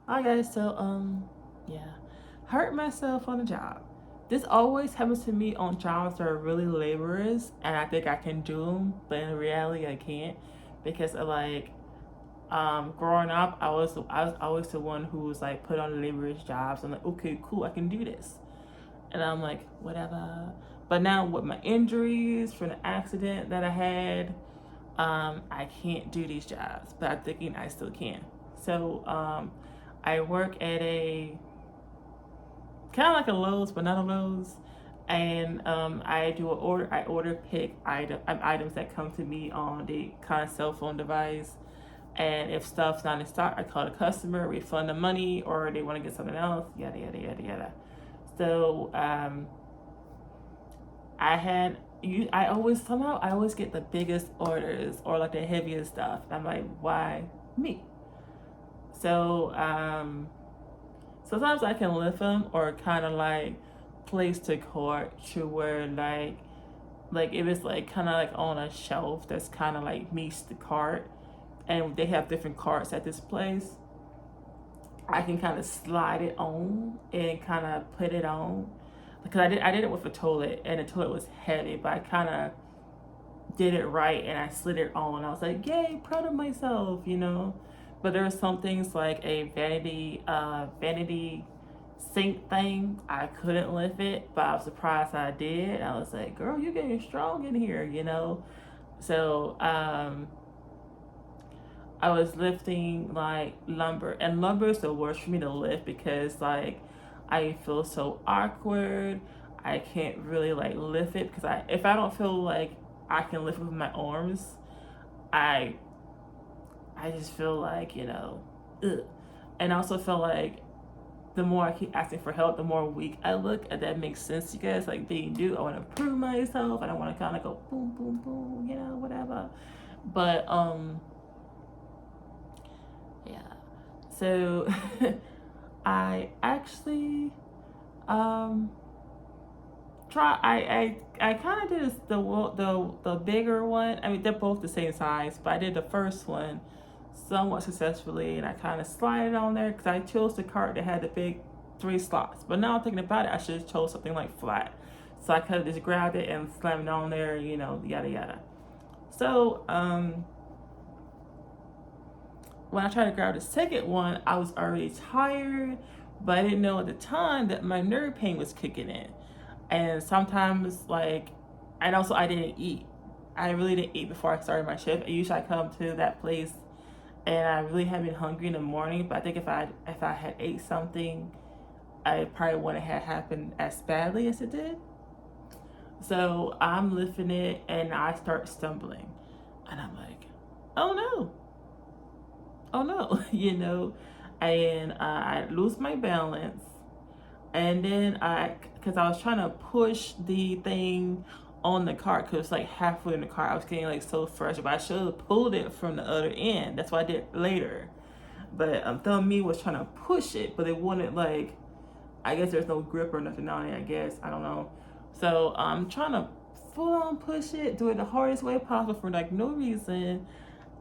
Hi guys, yeah, hurt myself on a job. This always happens to me on jobs that are really laborious, and I think I can do them, but in reality I can't because of growing up, I was always the one who was like put on laborious jobs. I'm like, okay, cool, I can do this, and I'm like, whatever. But now with my injuries from the accident that I had, I can't do these jobs, but I'm thinking I still can. I work at a kind of like a Lowe's, but not a Lowe's. And I order pick items that come to me on the kind of cell phone device. And if stuff's not in stock, I call the customer, refund the money, or they want to get something else, yada yada yada yada. So I had I always get the biggest orders or like the heaviest stuff. I'm like, why me? So sometimes I can lift them or kind of like place the cart to where like if it's like kind of like on a shelf that's kind of like meets the cart, and they have different carts at this place. I can kind of slide it on and kind of put it on because I did it with a toilet, and the toilet was heavy, but I kind of did it right and I slid it on. I was like, yay, proud of myself, you know. But there are some things like a vanity sink thing. I couldn't lift it, but I was surprised I did. I was like, girl, you're getting strong in here, you know. So I was lifting like lumber, and lumber is the worst for me to lift because like I feel so awkward. I can't really like lift it because if I don't feel like I can lift it with my arms, I I just feel like, ugh. And I also feel like the more I keep asking for help, the more weak I look. And that makes sense to you guys. Like being new, I want to prove myself and I want to kind of go boom, boom, boom, whatever. But yeah. So I actually um try. I kind of did the bigger one. I mean, they're both the same size, but I did the first one somewhat successfully, and I kind of slid it on there because I chose the cart that had the big 3 slots. But now I'm thinking about it, I should have chose something like flat. So I kind of just grabbed it and slammed it on there, yada yada. So when I tried to grab the second one, I was already tired, but I didn't know at the time that my nerve pain was kicking in. And sometimes, and also I didn't eat. I really didn't eat before I started my shift. Usually I come to that place and I really have been hungry in the morning, but I think if I had ate something, I probably wouldn't have happened as badly as it did. So I'm lifting it and I start stumbling. And I'm like, oh no, oh no, and I lose my balance. And then because I was trying to push the thing on the cart, because it's like halfway in the cart, I was getting like so frustrated, but I should have pulled it from the other end. That's what I did later. But thumb me was trying to push it, but it wouldn't I guess there's no grip or nothing on it, I guess. I don't know. So I'm trying to full on push it, do it the hardest way possible for like no reason.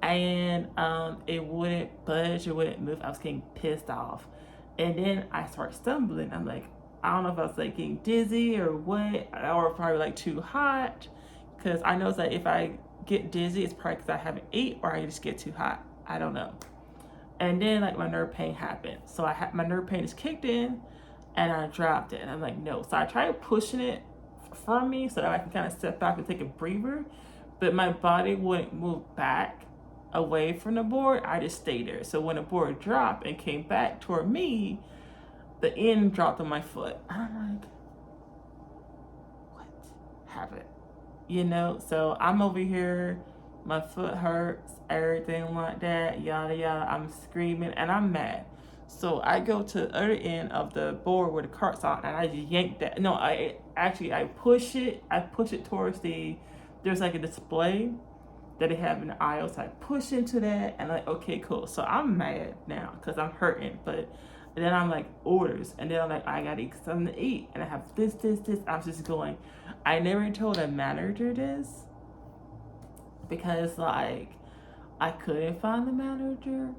And it wouldn't budge, it wouldn't move. I was getting pissed off. And then I start stumbling. I'm like, I don't know if I was like getting dizzy or what, or probably like too hot. Because I know that if I get dizzy, it's probably because I haven't ate or I just get too hot. I don't know. And then like my nerve pain happened. So my nerve pain is kicked in and I dropped it. And I'm like, no. So I tried pushing it from me so that I can kind of step back and take a breather. But my body wouldn't move back away from the board. I just stayed there. So when the board dropped and came back toward me, the end dropped on my foot. I'm like, what happened? So I'm over here, my foot hurts, everything like that, yada yada. I'm screaming and I'm mad. So I go to the other end of the board where the cart's on, and I just yank that. No, I push it. I push it towards there's like a display that they have in the aisle. So I push into that and like, okay, cool. So I'm mad now because I'm hurting, but then I'm like, orders. And then I'm like, I gotta eat something to eat. And I have this. I was just going. I never told a manager this because I couldn't find the manager.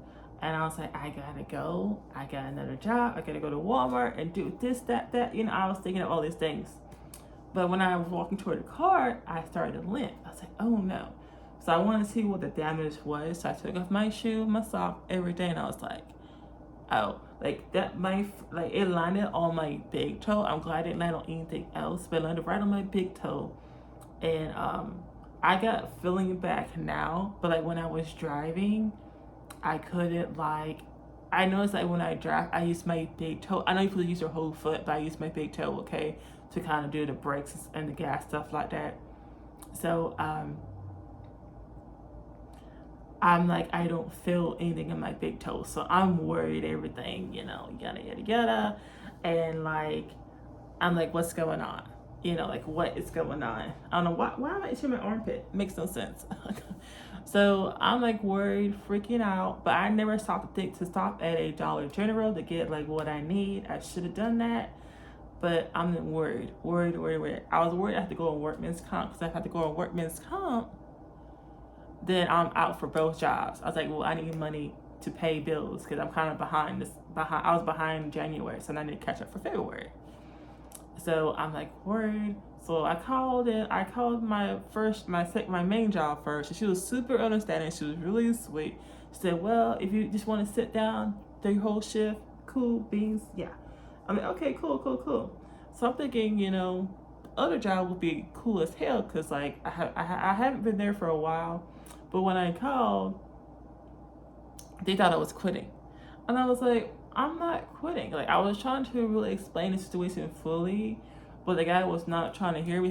And I was like, I gotta go. I got another job. I gotta go to Walmart and do this, that, that. You know, I was thinking of all these things. But when I was walking toward the car, I started to limp. I was like, oh no. So I wanted to see what the damage was. So I took off my shoe, my sock, everything. And I was like, oh, like that, like it landed on my big toe. I'm glad it didn't land on anything else, but it landed right on my big toe. And I got feeling back now, but like when I was driving, I couldn't like. I noticed like when I drive, I use my big toe. I know you could use your whole foot, but I use my big toe, okay, to kind of do the brakes and the gas stuff like that. So I'm like, I don't feel anything in my big toe, so I'm worried everything, you know, yada yada yada, and like I'm like, what's going on? You know, like what is going on? I don't know why am I itching my armpit? Makes no sense. So I'm like worried, freaking out, but I never stopped to think to stop at a Dollar General to get like what I need. I should have done that, but I'm worried. I was worried I had to go on workman's comp, because if I had to go on workman's comp, then I'm out for both jobs. I was like, well, I need money to pay bills because I'm kind of behind. I was behind January, so I need to catch up for February. So I'm like worried. So I called my main job first, and she was super understanding. She was really sweet. She said, well, if you just want to sit down through your whole shift, cool beans, yeah. I'm like, okay, cool. So I'm thinking, you know, the other job would be cool as hell, because like I haven't been there for a while, but when I called, they thought I was quitting. And I was like, I'm not quitting. Like, I was trying to really explain the situation fully, but the guy was not trying to hear me.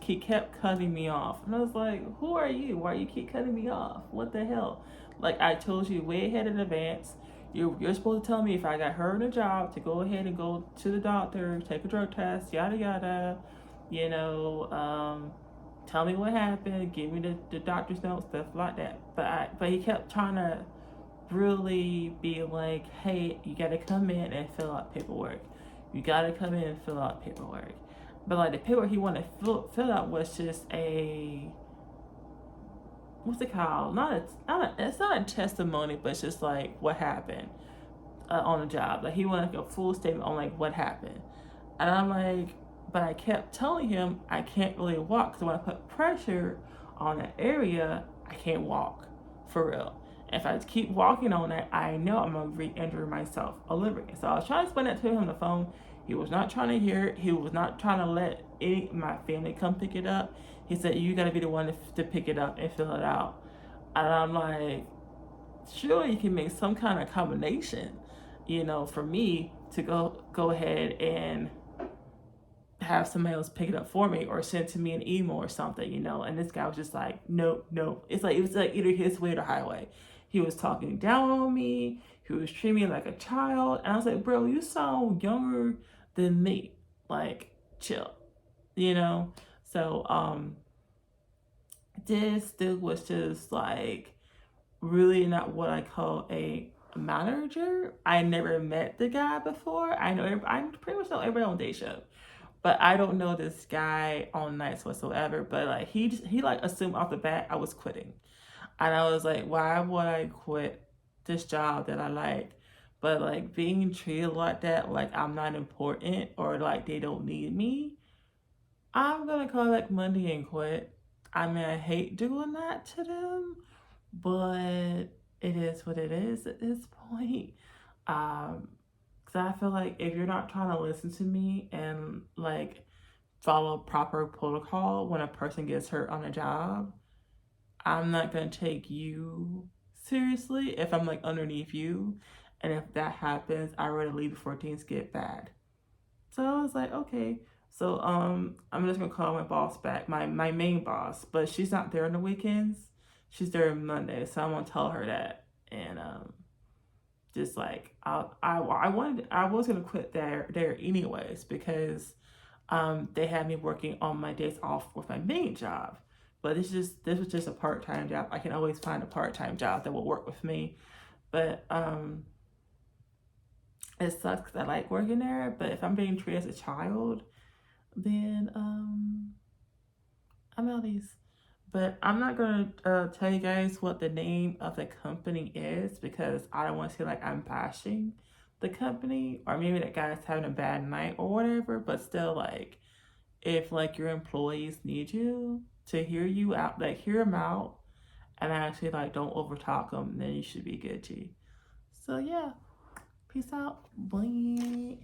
He kept cutting me off. And I was like, who are you? Why you keep cutting me off? What the hell? Like, I told you way ahead in advance. You're supposed to tell me if I got hurt in a job to go ahead and go to the doctor, take a drug test, yada yada. You know, tell me what happened, give me the doctor's notes, stuff like that. But he kept trying to really be like, hey, you gotta come in and fill out paperwork. You gotta come in and fill out paperwork. But like the paperwork he wanted to fill out was just a, what's it called? It's not a testimony, but it's just like what happened on the job. Like he wanted like a full statement on like what happened. And I'm like, but I kept telling him I can't really walk, because when I put pressure on that area, I can't walk for real. If I keep walking on it, I know I'm gonna re-injure myself all over again. So I was trying to explain that to him on the phone. He was not trying to hear it. He was not trying to let my family come pick it up. He said, you gotta be the one to pick it up and fill it out. And I'm like, sure, you can make some kind of combination, you know, for me to go ahead and have somebody else pick it up for me, or send to me an email or something, you know. And this guy was just like, nope. It was like either his way or the highway. He was talking down on me. He was treating me like a child. And I was like, bro, you sound younger than me. Like, chill, you know? So, this dude was just like really not what I call a manager. I never met the guy before. I pretty much know everybody on day shift, but I don't know this guy on nights whatsoever. But like he like assumed off the bat I was quitting. And I was like, why would I quit this job that I like? But like being treated like that, like I'm not important, or like they don't need me, I'm gonna call back Monday and quit. I mean, I hate doing that to them, but it is what it is at this point. Because I feel like if you're not trying to listen to me and like follow proper protocol when a person gets hurt on a job, I'm not gonna take you seriously if I'm like underneath you. And if that happens, I rather leave before things get bad. So I was like, okay. So I'm just gonna call my boss back, my main boss, but she's not there on the weekends. She's there on Monday, so I'm gonna tell her that. And just like I was gonna quit there anyways, because they had me working on my days off with my main job. But this was just a part-time job. I can always find a part-time job that will work with me. But it sucks because I like working there. But if I'm being treated as a child, then I'm out of these. But I'm not gonna tell you guys what the name of the company is because I don't want to feel like I'm bashing the company, or maybe that guy's having a bad night or whatever. But still, like, if like your employees need you to hear you out, like hear them out, and actually like don't overtalk them, then you should be good, G. So yeah, peace out, bye.